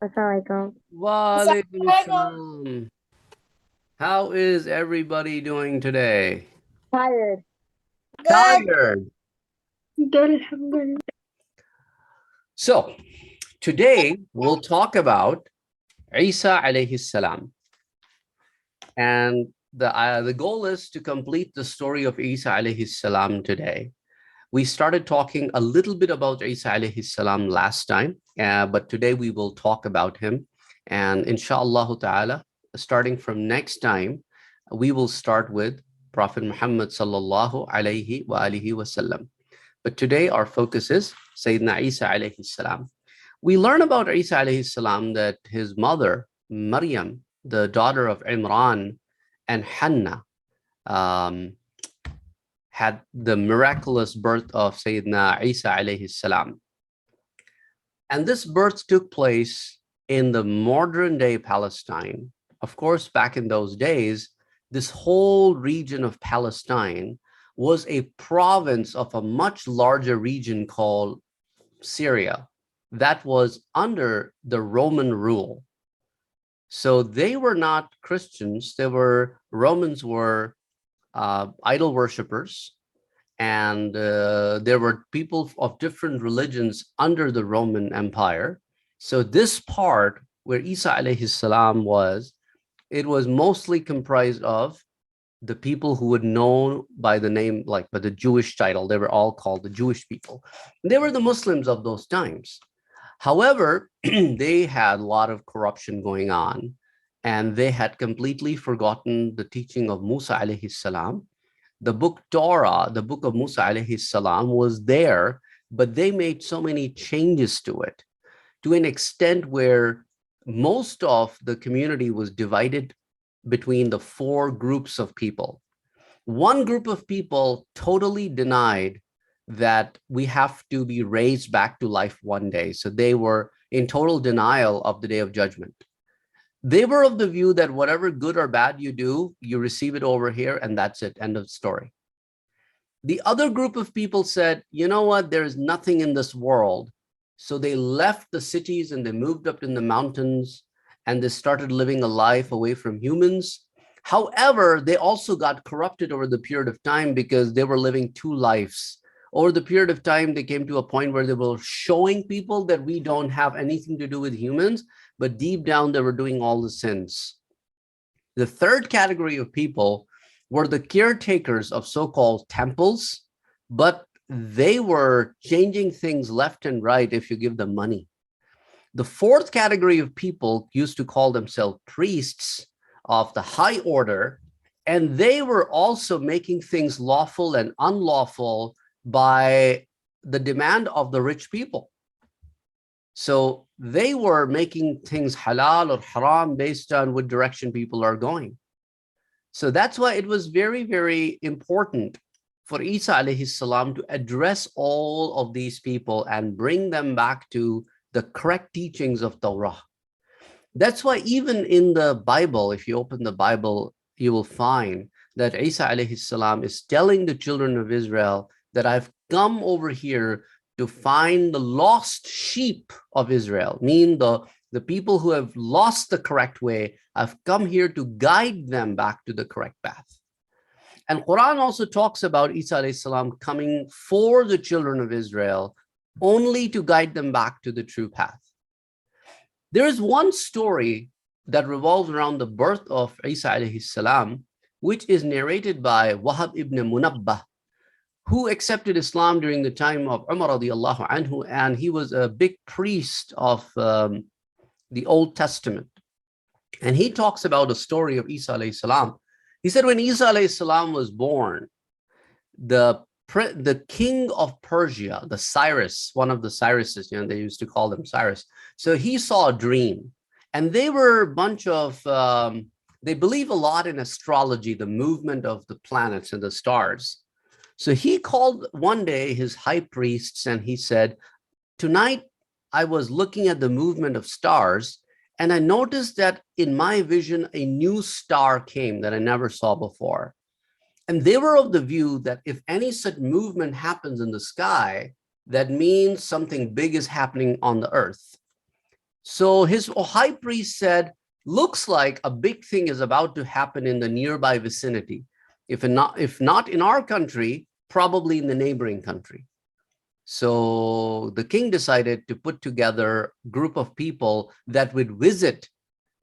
Assalamualaikum. Walaikum assalam. How is everybody doing today? Tired. Good. Tired. Good, alhamdulillah. So, today we'll talk about Isa alayhi salam. And the goal is to complete the story of Isa alayhi salam today. We started talking a little bit about Isa alayhi salam last time, but today we will talk about him. And inshallah ta'ala, starting from next time, we will start with Prophet Muhammad sallallahu alayhi wa alihi wasallam. But today our focus is Sayyidina Isa alayhi salam. We learn about Isa alayhi salam that his mother, Maryam, the daughter of Imran and Hannah, um, had the miraculous birth of Sayyidina Isa alayhi salam. And this birth took place in the modern day Palestine. Of course, back in those days, this whole region of Palestine was a province of a much larger region called Syria that was under the Roman rule. So they were not Christians. Romans were idol worshippers, and there were people of different religions under the Roman Empire. So this part where Isa alayhi salam was, it was mostly comprised of the people who would know by the name, like by the Jewish title. They were all called the Jewish people. They were the Muslims of those times. However, they had a lot of corruption going on, and they had completely forgotten the teaching of Musa alayhi salam. The book Torah, the book of Musa alayhi salam, was there, but they made so many changes to it to an extent where most of the community was divided between the four groups of people. One group of people totally denied that we have to be raised back to life one day. So they were in total denial of the day of judgment. They were of the view that whatever good or bad you do, you receive it over here, and that's it, end of story. The other group of people said, you know what, there is nothing in this world. So they left the cities and they moved up in the mountains and they started living a life away from humans. However, they also got corrupted over the period of time because they were living two lives. Over the period of time, they came to a point where they were showing people that we don't have anything to do with humans, but deep down they were doing all the sins. The third category of people were the caretakers of so-called temples, but they were changing things left and right if you give them money. The fourth category of people used to call themselves priests of the high order, and they were also making things lawful and unlawful by the demand of the rich people. So they were making things halal or haram based on what direction people are going. So that's why it was very, very important for Isa alayhi salam to address all of these people and bring them back to the correct teachings of Torah. That's why even in the Bible, if you open the Bible, you will find that Isa alayhi salam is telling the children of Israel that I've come over here to find the lost sheep of Israel, mean the people who have lost the correct way. I've come here to guide them back to the correct path. And Quran also talks about Isa alayhi salam coming for the children of Israel only to guide them back to the true path. There is one story that revolves around the birth of Isa alayhi salam, which is narrated by Wahab ibn Munabbah, who accepted Islam during the time of Umar radiallahu anhu, and he was a big priest of the Old Testament. And he talks about a story of Isa alayhi salam. He said when Isa alayhi salam was born, the king of Persia, the Cyrus, one of the Cyruses, they used to call them Cyrus. So he saw a dream, and they were a bunch of, they believe a lot in astrology, the movement of the planets and the stars. So he called one day his high priests and he said, tonight I was looking at the movement of stars and I noticed that in my vision, a new star came that I never saw before. And they were of the view that if any such movement happens in the sky, that means something big is happening on the earth. So his high priest said, looks like a big thing is about to happen in the nearby vicinity. If not in our country, probably in the neighboring country. So the king decided to put together a group of people that would visit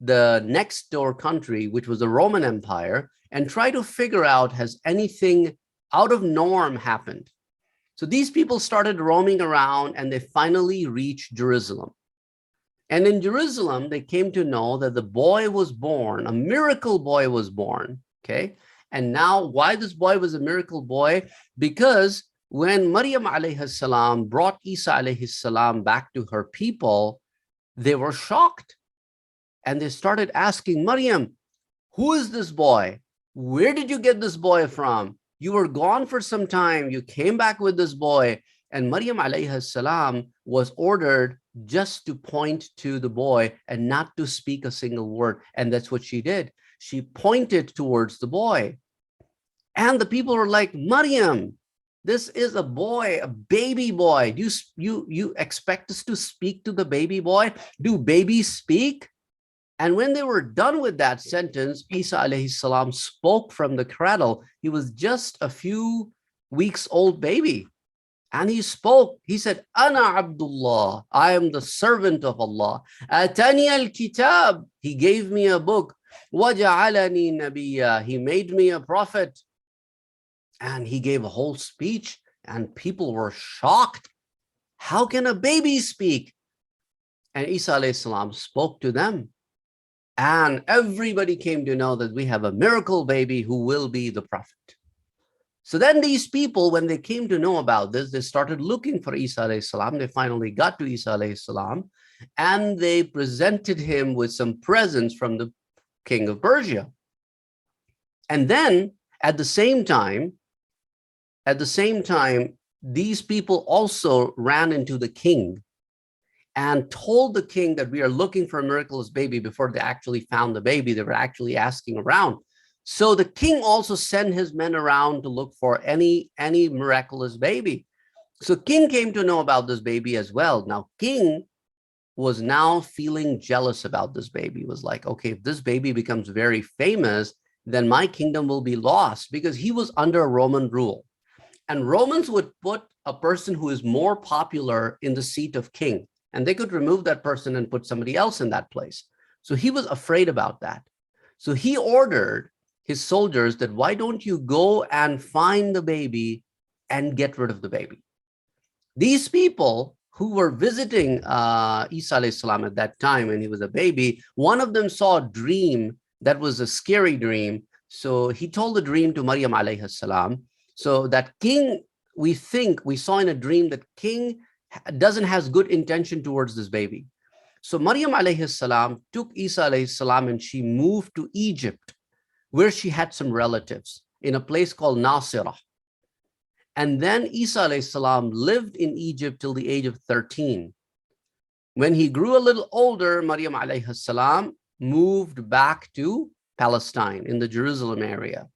the next door country, which was the Roman Empire, and try to figure out, has anything out of norm happened? So these people started roaming around and they finally reached Jerusalem. And in Jerusalem, they came to know that the boy was born, a miracle boy was born, okay? And now why this boy was a miracle boy? Because when Maryam alayhi salam brought Isa alayhi salam back to her people, they were shocked. And they started asking, Maryam, who is this boy? Where did you get this boy from? You were gone for some time. You came back with this boy. And Maryam alayhi salam was ordered just to point to the boy and not to speak a single word. And that's what she did. She pointed towards the boy. And the people were like, Maryam, this is a boy, a baby boy. You expect us to speak to the baby boy? Do babies speak? And when they were done with that sentence, Isa alayhi salam spoke from the cradle. He was just a few weeks old baby. And he spoke. He said, Ana Abdullah. I am the servant of Allah. Atani al-kitab. He gave me a book. Waja'alani nabiyya. He made me a prophet. And he gave a whole speech. And people were shocked. How can a baby speak? And Isa alayhi salam spoke to them. And everybody came to know that we have a miracle baby who will be the prophet. So then these people, when they came to know about this, they started looking for Isa alayhi salam. They finally got to Isa alayhi salam, and they presented him with some presents from the king of Persia. And then at the same time, these people also ran into the king and told the king that we are looking for a miraculous baby. Before they actually found the baby, they were actually asking around. So the king also sent his men around to look for any miraculous baby. So king came to know about this baby as well. Now king was now feeling jealous about this baby. He was like, okay, if this baby becomes very famous, then my kingdom will be lost, because he was under Roman rule. And Romans would put a person who is more popular in the seat of king, and they could remove that person and put somebody else in that place. So he was afraid about that. So he ordered his soldiers that, why don't you go and find the baby and get rid of the baby? These people who were visiting Isa alayhi salam at that time when he was a baby, one of them saw a dream that was a scary dream. So he told the dream to Maryam alayhi salam. So that king, we saw in a dream that king doesn't has good intention towards this baby. So Maryam alayhi salam took Isa alayhi salam and she moved to Egypt, where she had some relatives in a place called Nasirah. And then Isa alayhi salam lived in Egypt till the age of 13. When he grew a little older, Maryam alayhi salam moved back to Palestine in the Jerusalem area.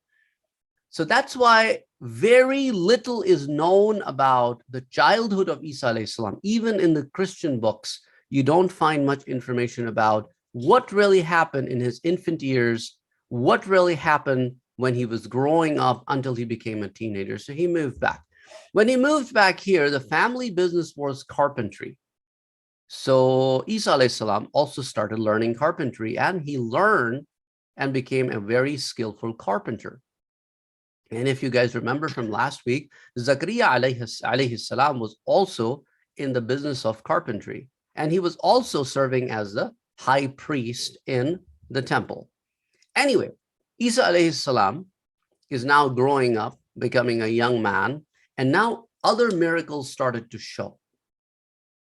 So that's why very little is known about the childhood of Isa alayhi salam. Even in the Christian books, you don't find much information about what really happened in his infant years, what really happened when he was growing up until he became a teenager. So he moved back. When he moved back here, the family business was carpentry. So Isa alayhi salam also started learning carpentry, and he learned and became a very skillful carpenter. And if you guys remember from last week, Zakaria alayhi salam was also in the business of carpentry. And he was also serving as the high priest in the temple. Anyway, Isa alayhi salam is now growing up, becoming a young man. And now other miracles started to show.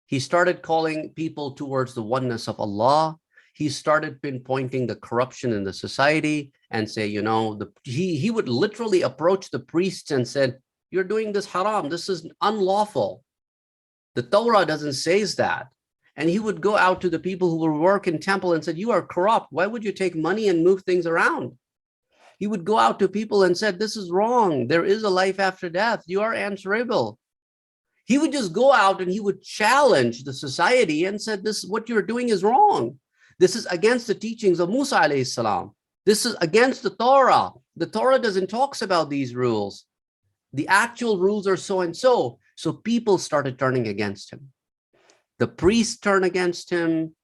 He started calling people towards the oneness of Allah. He started pinpointing the corruption in the society and say, you know, he would literally approach the priests and said, you're doing this haram. This is unlawful. The Torah doesn't say that. And he would go out to the people who would work in temple and said, you are corrupt. Why would you take money and move things around? He would go out to people and said, this is wrong. There is a life after death. You are answerable. He would just go out and he would challenge the society and said, this, what you're doing is wrong. This is against the teachings of Musa alayhi salam. This is against the Torah. The Torah doesn't talk about these rules. The actual rules are so and so. So people started turning against him. The priests turned against him.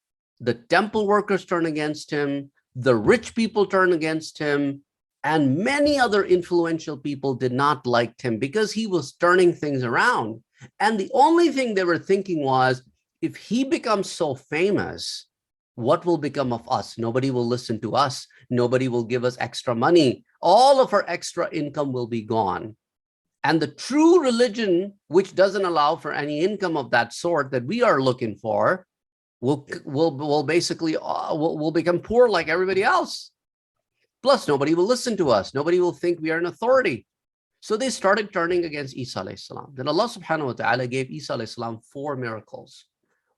The temple workers turned against him. The rich people turned against him. And many other influential people did not like him because he was turning things around. And the only thing they were thinking was, if he becomes so famous, what will become of us? Nobody will listen to us. Nobody will give us extra money. All of our extra income will be gone. And the true religion, which doesn't allow for any income of that sort that we are looking for, will basically will become poor like everybody else. Plus, nobody will listen to us. Nobody will think we are an authority. So they started turning against Isa alayhi salam. Then Allah subhanahu wa ta'ala gave Isa alayhi salam 4 miracles.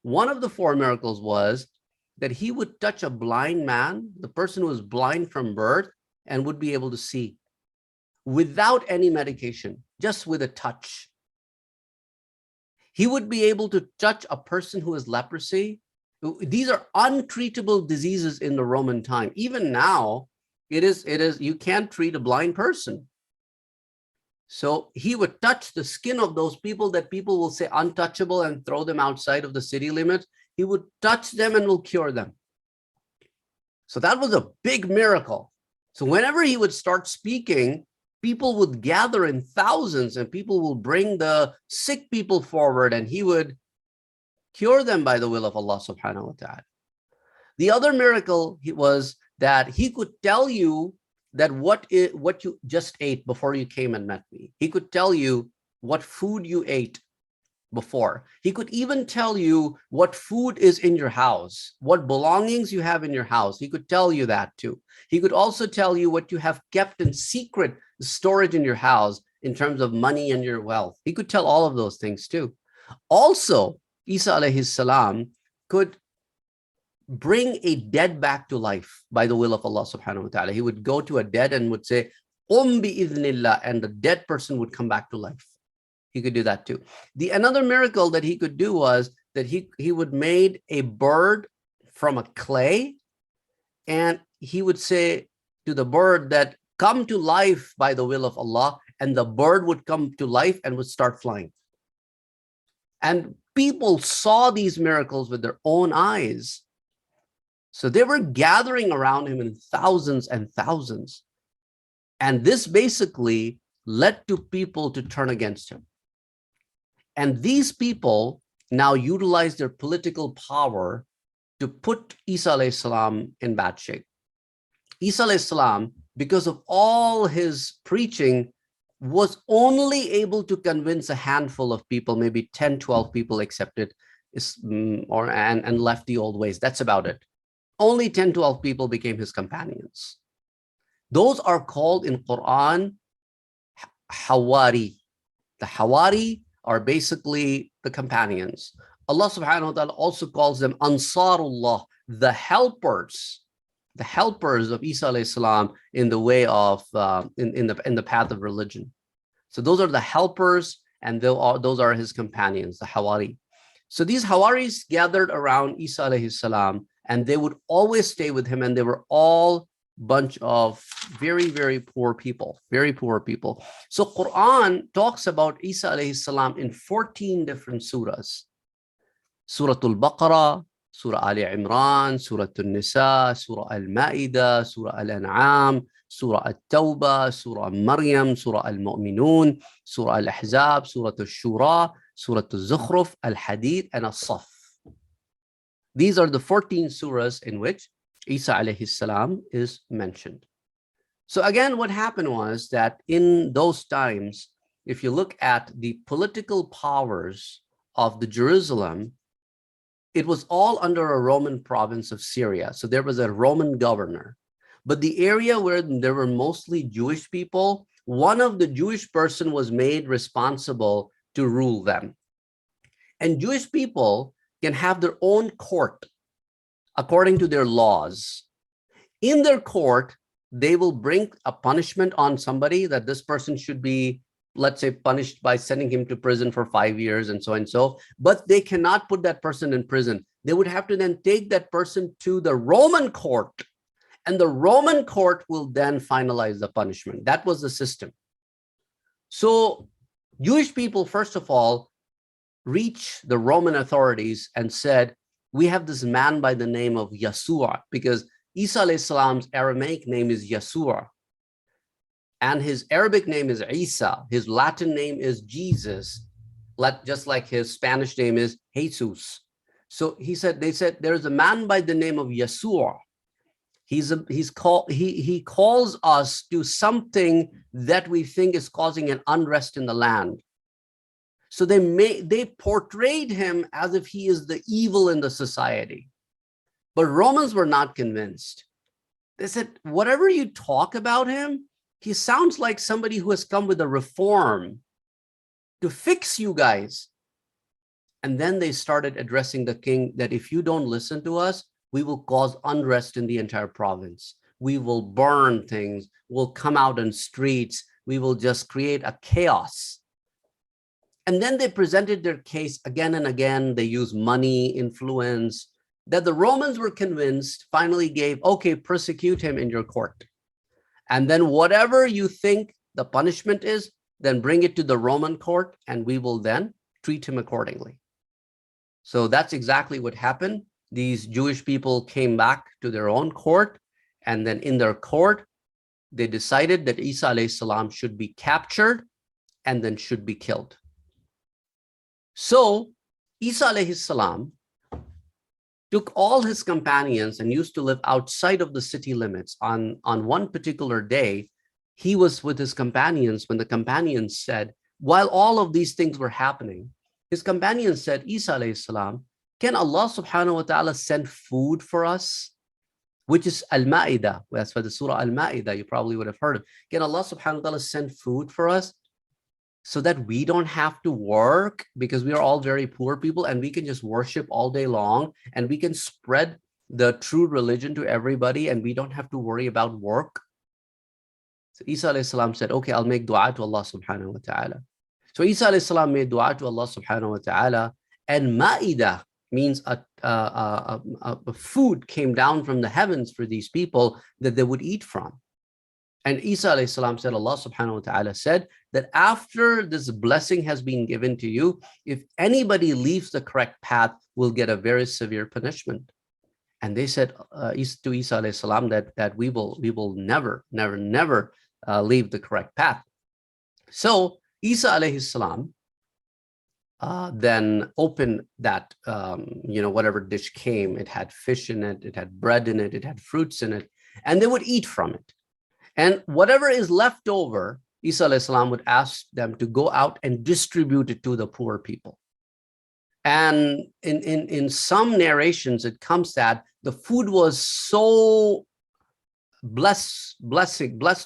One of the 4 miracles was that he would touch a blind man, the person who was blind from birth, and would be able to see without any medication, just with a touch. He would be able to touch a person who has leprosy. These are untreatable diseases in the Roman time. Even now, it is you can't treat a blind person. So he would touch the skin of those people that people will say untouchable and throw them outside of the city limits. He would touch them and will cure them. So that was a big miracle. So whenever he would start speaking, people would gather in thousands and people will bring the sick people forward and he would cure them by the will of Allah subhanahu wa ta'ala. The other miracle was that he could tell you that what you just ate before you came and met me. He could tell you what food you ate before. He could even tell you what food is in your house, what belongings you have in your house. He could tell you that too. He could also tell you what you have kept in secret storage in your house in terms of money and your wealth. He could tell all of those things too. Also, Isa alayhi salam could bring a dead back to life by the will of Allah subhanahu wa ta'ala. He would go to a dead and would say, bi idhnillah, and the dead person would come back to life. He could do that too. Another miracle that he could do was that he would made a bird from a clay, and he would say to the bird that come to life by the will of Allah, and the bird would come to life and would start flying. And people saw these miracles with their own eyes. So they were gathering around him in thousands and thousands. And this basically led to people to turn against him. And these people now utilize their political power to put Isa alayhi salam in bad shape. Isa alayhi salam, because of all his preaching, was only able to convince a handful of people, maybe 10, 12 people accepted and left the old ways. That's about it. Only 10, 12 people became his companions. Those are called in Quran Hawari. The Hawari are basically the companions. Allah subhanahu wa ta'ala also calls them Ansarullah, the helpers of Isa alayhi salam in the way of in the path of religion. So those are the helpers, and those are his companions, the Hawari. So these Hawaris gathered around Isa alayhi salam, and they would always stay with him, and they were all bunch of very, very poor people, very poor people. So Quran talks about Isa alayhi salam in 14 different surahs. Surah Al-Baqarah, Surah Ali Imran, Surah Al-Nisa, Surah Al-Ma'idah, Surah Al-An'am, Surah Al-Tawbah, Surah Maryam, Surah Al-Mu'minun, Surah Al-Ahzab, Surah Al-Shura, Surah Al-Zukhruf, Al-Hadid, and Al-Saf. These are the 14 surahs in which Isa alayhi salam is mentioned. So again, what happened was that in those times, if you look at the political powers of the Jerusalem, it was all under a Roman province of Syria. So there was a Roman governor. But the area where there were mostly Jewish people, one of the Jewish person was made responsible to rule them. And Jewish people can have their own court according to their laws. In their court, they will bring a punishment on somebody that this person should be let's say, punished by sending him to prison for 5 years and so and so, but they cannot put that person in prison. They would have to then take that person to the Roman court, and the Roman court will then finalize the punishment. That was the system. So Jewish people, first of all, reached the Roman authorities and said, we have this man by the name of Yeshua, because Isa alayhi salam's Aramaic name is Yeshua, and his Arabic name is Isa. His Latin name is Jesus, just like his Spanish name is Jesus. So they said, there's a man by the name of Yeshua. He calls us to something that we think is causing an unrest in the land. So they portrayed him as if he is the evil in the society. But Romans were not convinced. They said, whatever you talk about him, he sounds like somebody who has come with a reform to fix you guys. And then they started addressing the king that if you don't listen to us, we will cause unrest in the entire province. We will burn things. We'll come out in streets. We will just create a chaos. And then they presented their case again and again. They used money, influence, that the Romans were convinced, finally gave, okay, persecute him in your court. And then whatever you think the punishment is, then bring it to the Roman court, and we will then treat him accordingly. So that's exactly what happened. These Jewish people came back to their own court, and then in their court, they decided that Isa alayhi salam should be captured and then should be killed. So Isa alayhi salam took all his companions and used to live outside of the city limits. On one particular day, he was with his companions when the companions said, while all of these things were happening, his companions said, Isa alayhi salam, can Allah subhanahu wa ta'ala send food for us? Which is Al-Ma'idah. That's for the Surah Al-Ma'idah, you probably would have heard of. Can Allah subhanahu wa ta'ala send food for us so that we don't have to work, because we are all very poor people and we can just worship all day long and we can spread the true religion to everybody and we don't have to worry about work? So Isa alayhi salam said, okay, I'll make dua to Allah subhanahu wa ta'ala. So Isa alayhi salam made dua to Allah subhanahu wa ta'ala, and Ma'idah means a food came down from the heavens for these people that they would eat from. And Isa alayhi salam said, Allah subhanahu wa ta'ala said that after this blessing has been given to you, if anybody leaves the correct path, will get a very severe punishment. And they said to Isa alayhi salam that we will never leave the correct path. So Isa alayhi salam then opened that, whatever dish came. It had fish in it, it had bread in it, it had fruits in it, and they would eat from it. And whatever is left over, Isa alayhi salam would ask them to go out and distribute it to the poor people. And in some narrations, it comes that the food was so blessed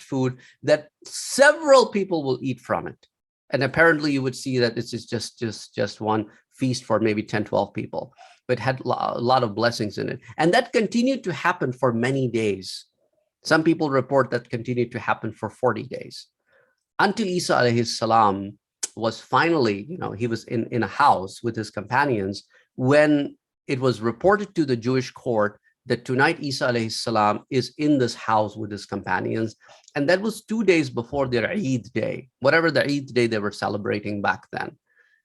food that several people will eat from it. And apparently you would see that this is just one feast for maybe 10, 12 people, but it had a lot of blessings in it. And that continued to happen for many days. Some people report that continued to happen for 40 days until Isa alayhi salam was finally, he was in a house with his companions when it was reported to the Jewish court that tonight Isa alayhi salam is in this house with his companions. And that was 2 days before their Eid day, whatever the Eid day they were celebrating back then.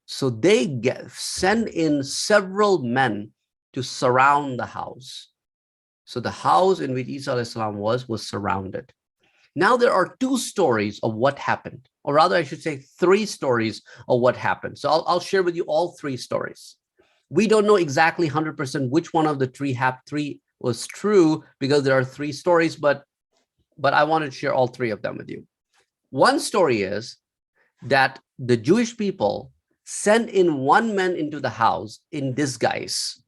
So they send in several men to surround the house. So the house in which Isa alayhi salam was surrounded. Now there are two stories of what happened, or rather I should say 3 stories of what happened. So I'll share with you all 3 stories. We don't know exactly 100% which one of the 3 was true, because there are 3 stories, but I wanted to share all 3 of them with you. One story is that the Jewish people sent in one man into the house in disguise,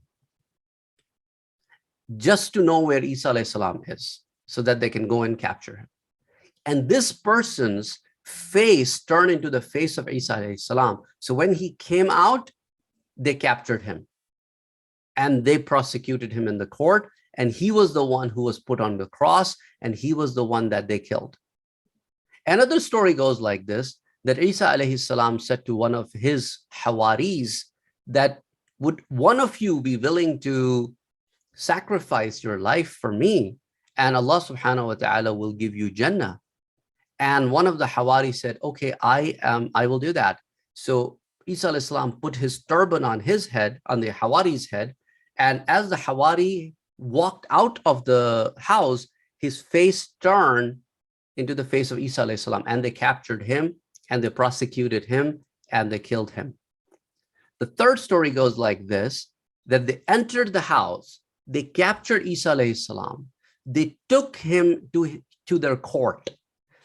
just to know where Isa alayhi salam is, so that they can go and capture him. And this person's face turned into the face of Isa alayhi salam. So when he came out, they captured him and they prosecuted him in the court. And he was the one who was put on the cross, and he was the one that they killed. Another story goes like this, that Isa alayhi salam said to one of his Hawaris that, would one of you be willing to sacrifice your life for me, and Allah subhanahu wa ta'ala will give you Jannah? And one of the Hawari said, okay, I will do that. So Isa alayhi salam put his turban on his head, on the Hawari's head, and as the Hawari walked out of the house, his face turned into the face of Isa alayhi salam, and they captured him, and they prosecuted him, and they killed him. The third story goes like this, that they entered the house, they captured Isa alayhi salam, they took him to their court,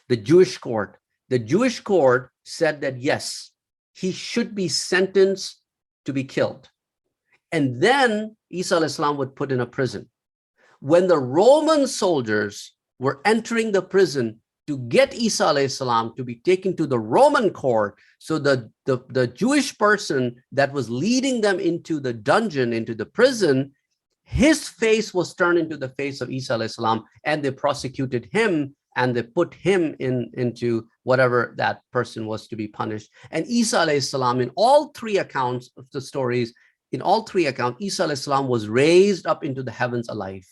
the Jewish court. The Jewish court said that yes, he should be sentenced to be killed. And then Isa alayhi salam would put in a prison. When the Roman soldiers were entering the prison to get Isa alayhi salam to be taken to the Roman court, so the Jewish person that was leading them into the dungeon, into the prison, his face was turned into the face of Isa alayhi salam, and they prosecuted him, and they put him into whatever that person was to be punished. And Isa alayhi salam, in all three accounts of the stories, in all three accounts, Isa alayhi salam was raised up into the heavens alive.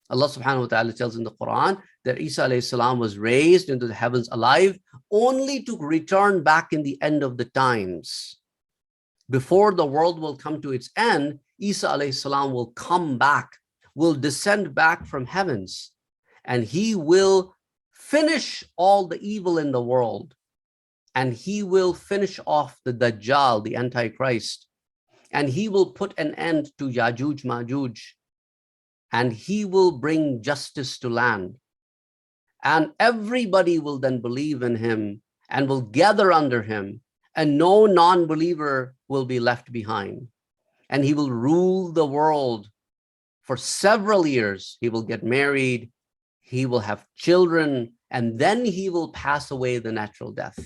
Allah subhanahu wa ta'ala tells in the Quran that Isa alayhi salam was raised into the heavens alive, only to return back in the end of the times. Before the world will come to its end, Isa alayhi salam will come back, will descend back from heavens, and he will finish all the evil in the world, and he will finish off the Dajjal, the Antichrist, and he will put an end to Yajuj Majuj, and he will bring justice to land. And everybody will then believe in him and will gather under him, and no non-believer will be left behind. And he will rule the world for several years. He will get married, he will have children, and then he will pass away the natural death.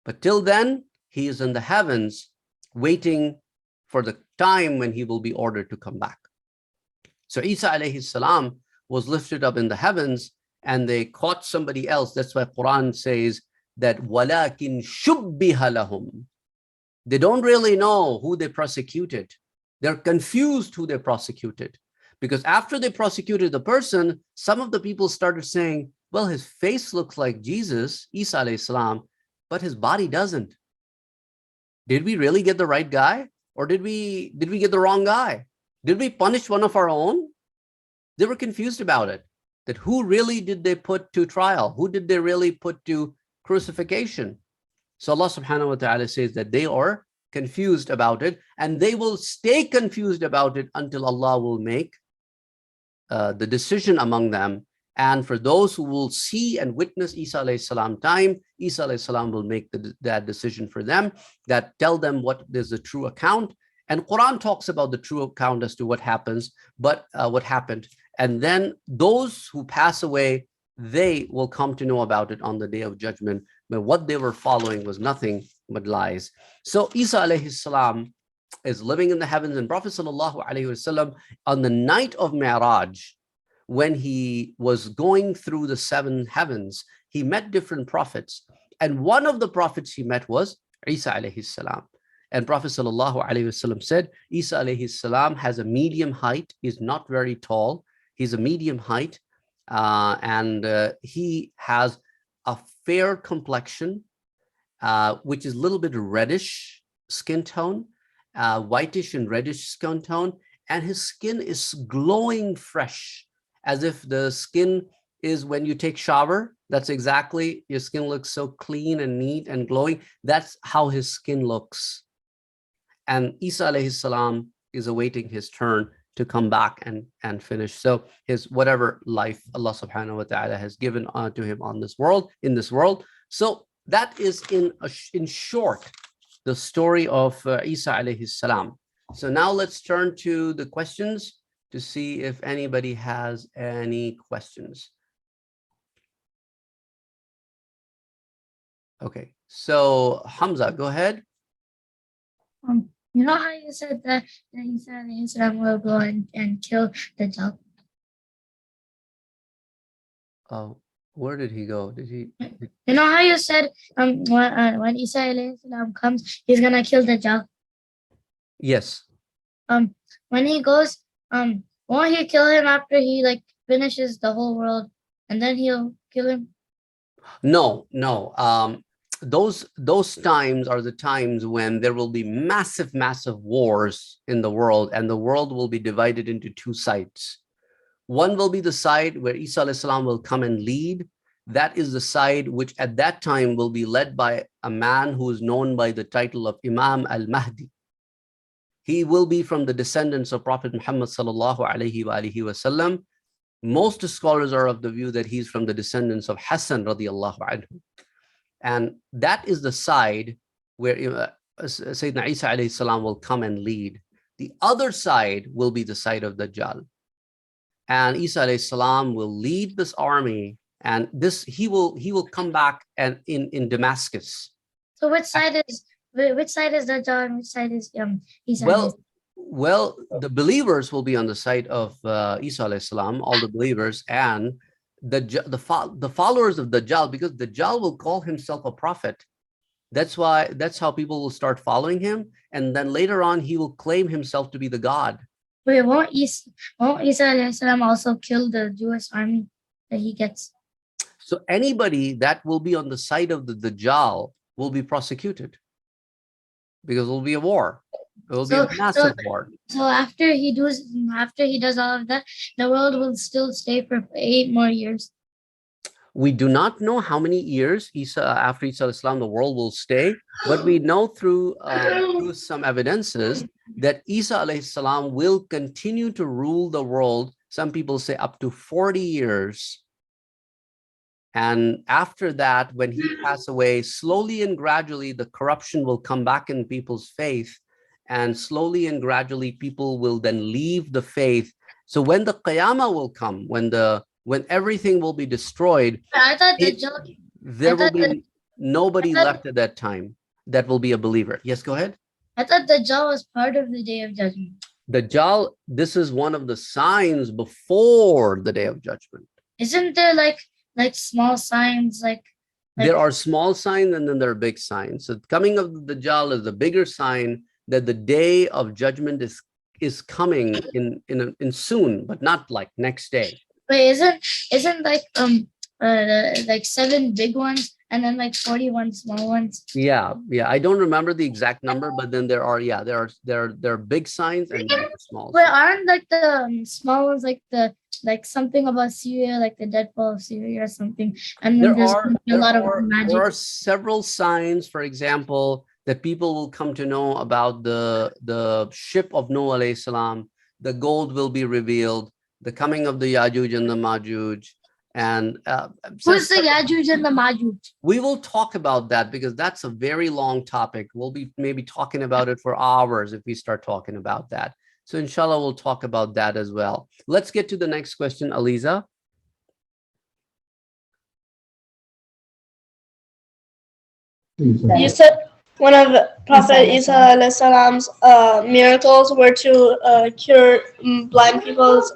But till then, he is in the heavens waiting for the time when he will be ordered to come back. So Isa alayhi salam was lifted up in the heavens, and they caught somebody else. That's why Quran says that وَلَكِنْ شُبِّهَ لَهُمْ. They don't really know who they prosecuted. They're confused who they prosecuted. Because after they prosecuted the person, some of the people started saying, well, his face looks like Jesus, Isa alayhi salam, but his body doesn't. Did we really get the right guy? Or did we get the wrong guy? Did we punish one of our own? They were confused about it, that who really did they put to trial? Who did they really put to crucifixion? So Allah subhanahu wa ta'ala says that they are confused about it, and they will stay confused about it until Allah will make the decision among them. And for those who will see and witness Isa alayhi salam time, Isa alayhi salam will make that decision for them, that tell them what is the true account. And Quran talks about the true account as to what happens, but what happened. And then those who pass away, they will come to know about it on the day of judgment. But what they were following was nothing but lies. So Isa alayhi salam is living in the heavens, and Prophet sallallahu alaihi wasallam, on the night of Mi'raj, when he was going through the seven heavens, he met different prophets. And one of the prophets he met was Isa alayhi salam. And Prophet sallallahu alaihi wasallam said, Isa alayhi salam has a medium height. He's not very tall. He's a medium height. And he has a fair complexion, which is a little bit reddish skin tone, whitish and reddish skin tone. And his skin is glowing fresh, as if the skin is when you take shower. That's exactly, your skin looks so clean and neat and glowing. That's how his skin looks. And Isa alayhi salam is awaiting his turn to come back and finish. So his whatever life Allah subhanahu wa ta'ala has given to him on this world, in this world. So that is in short the story of Isa alayhi salam. So now let's turn to the questions to see if anybody has any questions. Okay, so Hamza, go ahead. You know how you said that Isa alayhi salam will go and kill the Dajjal? Oh, Where did he go? Did he? You know how you said when Isa alayhi salam comes, he's gonna kill the Dajjal. Yes. When he goes, won't he kill him after he like finishes the whole world, and then he'll kill him? No, no. Those times are the times when there will be massive, massive wars in the world, and the world will be divided into two sides. One will be the side where Isa alayhi salam will come and lead. That is the side which at that time will be led by a man who is known by the title of Imam al-Mahdi. He will be from the descendants of Prophet Muhammad sallallahu alaihi wasallam. Most scholars are of the view that he's from the descendants of Hassan radiallahu anhu. And that is the side where Sayyidina Isa alayhi salam will come and lead. The other side will be the side of Dajjal. And Isa alayhi salam will lead this army, and he will come back and in Damascus. So which side is Dajjal and which side is Isa? Well, the believers will be on the side of Isa alayhi salam, all the believers, and the followers of Dajjal, because Dajjal will call himself a prophet. That's how people will start following him, and then later on he will claim himself to be the God. Wait, won't Isa alayhi salam also kill the Jewish army that he gets? So anybody that will be on the side of the Dajjal will be prosecuted, because it will be a war. It will be a massive war. So after he does all of that, the world will still stay for 8 more years. We do not know how many years after Isa alayhi salam the world will stay, but we know through some evidences that Isa alayhi salam will continue to rule the world. Some people say up to 40 years. And after that, when he passes away, slowly and gradually, the corruption will come back in people's faith. And slowly and gradually, people will then leave the faith. So when the Qiyamah will come, when everything will be destroyed, there will be nobody left at that time that will be a believer. Yes, go ahead. I thought Dajjal was part of the Day of Judgment. Dajjal, this is one of the signs before the Day of Judgment. Isn't there like small signs like there are small signs and then there are big signs. So coming of the Dajjal is the bigger sign that the Day of Judgment is coming in soon, but not like next day. Wait, isn't like 7 big ones and then like 41 small ones? Yeah. I don't remember the exact number, but then there are big signs and small. But aren't like the small ones like something about Syria, like the deadfall of Syria or something? And then there's a lot of magic. There are several signs, for example, that people will come to know about the ship of Noah alayhi salam. The gold will be revealed. The coming of the Yajuj and the Majuj. And who's the Yajuj and the Majuj? We will talk about that because that's a very long topic. We'll be maybe talking about it for hours if we start talking about that. So inshallah, we'll talk about that as well. Let's get to the next question, Aliza. You said one of Prophet Isa alayhi salam's miracles were to cure blind people's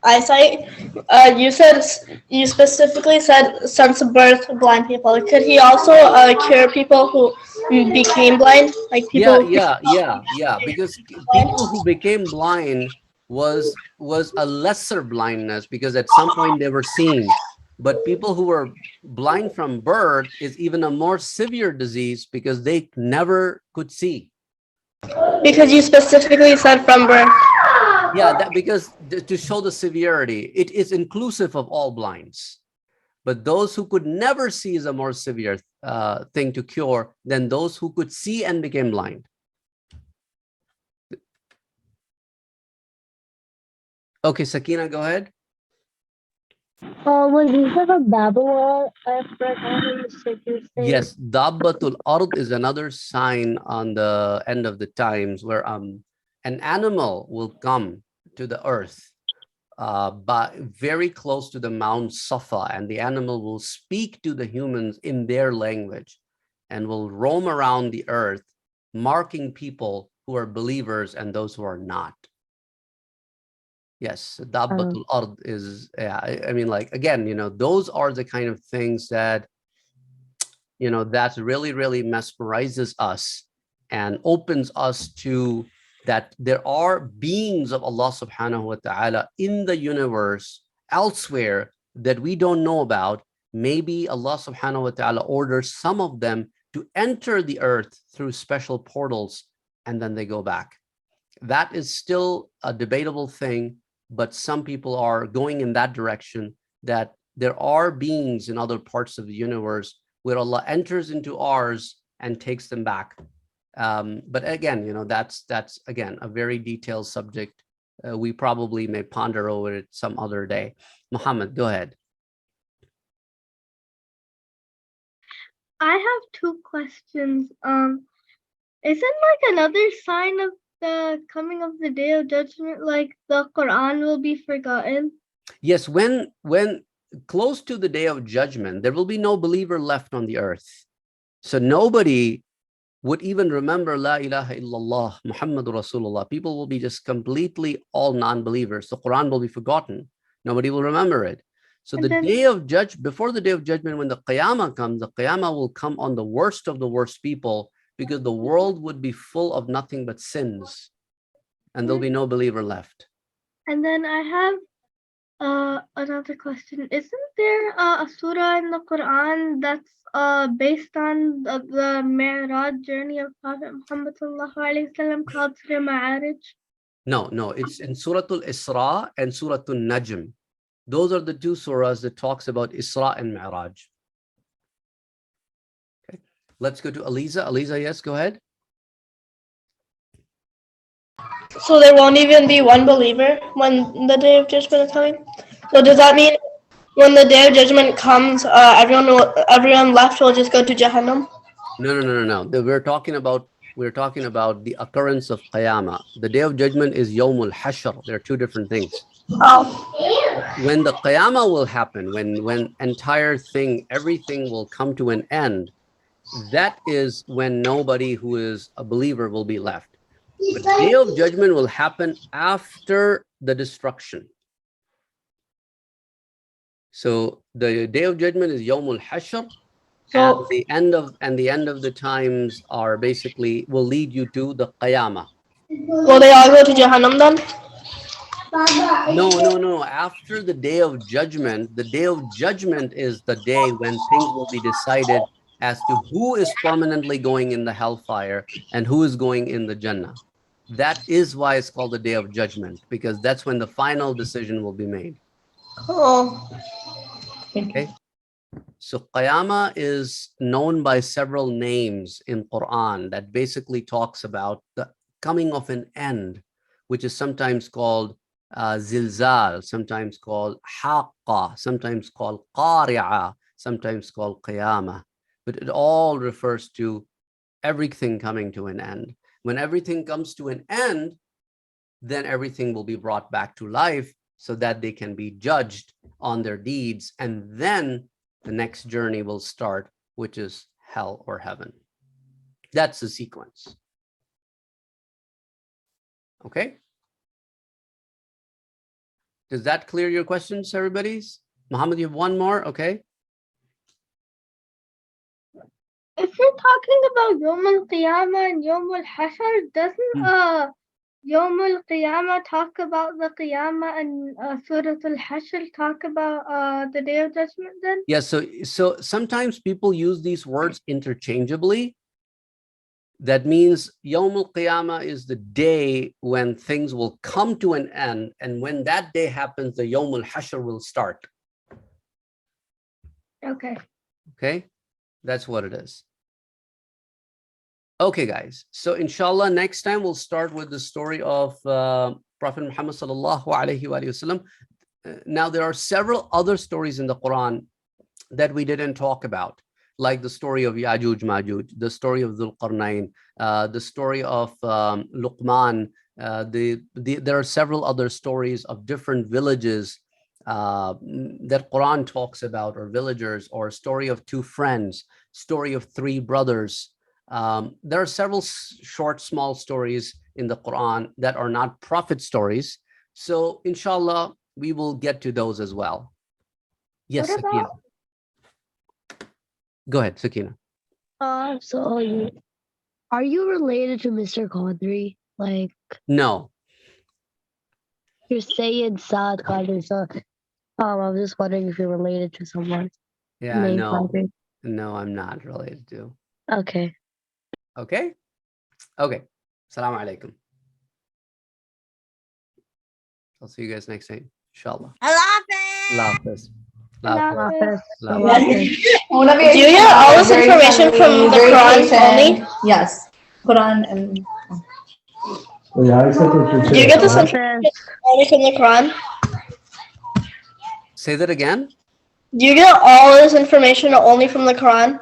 eyesight. You specifically said since birth blind people. Could he also cure people who became blind, like people? Yeah. Because people who became blind was a lesser blindness because at some point they were seeing. But people who were blind from birth is even a more severe disease because they never could see. Because you specifically said from birth. Yeah, because to show the severity, it is inclusive of all blinds. But those who could never see is a more severe thing to cure than those who could see and became blind. Okay, Sakina, go ahead. Was Isa the Babawar? Yes, Dabbatul Ard is another sign on the end of the times where an animal will come to the earth but very close to the Mount Safa, and the animal will speak to the humans in their language and will roam around the earth, marking people who are believers and those who are not. Yes, dabbatul ard is, yeah, I mean, like, again, those are the kind of things that, that really, really mesmerizes us and opens us to that there are beings of Allah subhanahu wa ta'ala in the universe elsewhere that we don't know about. Maybe Allah subhanahu wa ta'ala orders some of them to enter the earth through special portals, and then they go back. That is still a debatable thing, but some people are going in that direction, that there are beings in other parts of the universe where Allah enters into ours and takes them back. But again, that's again a very detailed subject. We probably may ponder over it some other day. Muhammad, go ahead. I have two questions. Isn't like another sign of the coming of the Day of Judgment, like the Quran will be forgotten? Yes, when close to the Day of Judgment, there will be no believer left on the earth. So nobody would even remember La ilaha illallah Muhammadur Rasulullah. People will be just completely all non-believers. The Quran will be forgotten. Nobody will remember it. So before the Day of Judgment, when the Qiyamah comes, the Qiyamah will come on the worst of the worst people, because the world would be full of nothing but sins, and there'll be no believer left. And then I have another question. Isn't there a surah in the Quran that's based on the Mi'raj journey of Prophet Muhammad sallallahu alaihi wasallam called Surah Ma'arij? No, it's in Surah Al-Isra and Surah Al-Najm. Those are the two surahs that talks about Isra and Mi'raj. Okay, let's go to Aliza. Aliza, yes, go ahead. So there won't even be one believer when the Day of Judgment is coming? So does that mean when the Day of Judgment comes, everyone left will just go to Jahannam? No. We're talking about the occurrence of Qiyamah. The Day of Judgment is Yawmul Hashr. They're two different things. Oh. When the Qiyamah will happen, when entire thing, everything will come to an end, that is when nobody who is a believer will be left. But the Day of Judgment will happen after the destruction. So the Day of Judgment is Yawmul Hashr. So And the end of the times are basically will lead you to the Qiyamah. will they all go to Jahannam then? No. After the Day of Judgment, the Day of Judgment is the day when things will be decided as to who is permanently going in the hellfire and who is going in the Jannah. That is why it's called the Day of Judgment, because that's when the final decision will be made. Oh. Okay. So Qiyamah is known by several names in Quran that basically talks about the coming of an end, which is sometimes called zilzal, sometimes called haqqa, sometimes called qari'ah, sometimes called qiyamah. But it all refers to everything coming to an end. When everything comes to an end, then everything will be brought back to life so that they can be judged on their deeds. And then the next journey will start, which is hell or heaven. That's the sequence. Okay. Does that clear your questions, everybody? Muhammad, you have one more? Okay. If you're talking about Yawm al-Qiyamah and Yawm al-Hashr, doesn't Yawm al-Qiyamah talk about the Qiyamah and Surah al-Hashr talk about the Day of Judgment then? Yeah, so sometimes people use these words interchangeably. That means Yawm al-Qiyamah is the day when things will come to an end, and when that day happens, the Yawm al-Hashr will start. Okay. Okay, that's what it is. Okay, guys. So inshallah, next time we'll start with the story of Prophet Muhammad sallallahu alaihi wasallam. Now, there are several other stories in the Quran that we didn't talk about, like the story of Ya'juj Ma'juj, the story of Dhul Qarnayn, the story of Luqman. There are several other stories of different villages that Quran talks about, or villagers, or story of two friends, story of three brothers. There are several short, small stories in the Quran that are not prophet stories. So inshallah, we will get to those as well. Yes, What Sakina. about Go ahead, Sakina. Are you related to Mr. Qadri? Like No. you're saying Saad Qadri, so I was just wondering if you're related to someone Yeah, named no. Qadri. No, I'm not related to. Okay. Okay? Okay. Assalamu alaikum. I'll see you guys next time. Inshallah. Allah Allah Hafiz. Hafiz. Allah Allah Hafiz. Hafiz. Allah Hafiz. Do you get all this information from the Quran only? Yes. Quran and Do you get this information only from the Quran? Say that again. Do you get all this information only from the Quran?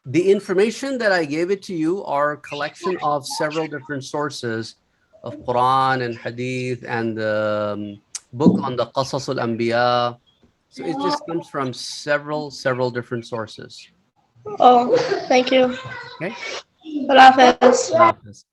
The information that I gave it to you are a collection of several different sources of Quran and Hadith and the book on the Qasas al-Anbiya. So it just comes from several different sources. Oh, thank you. Okay. Allah Hafiz. Allah Hafiz.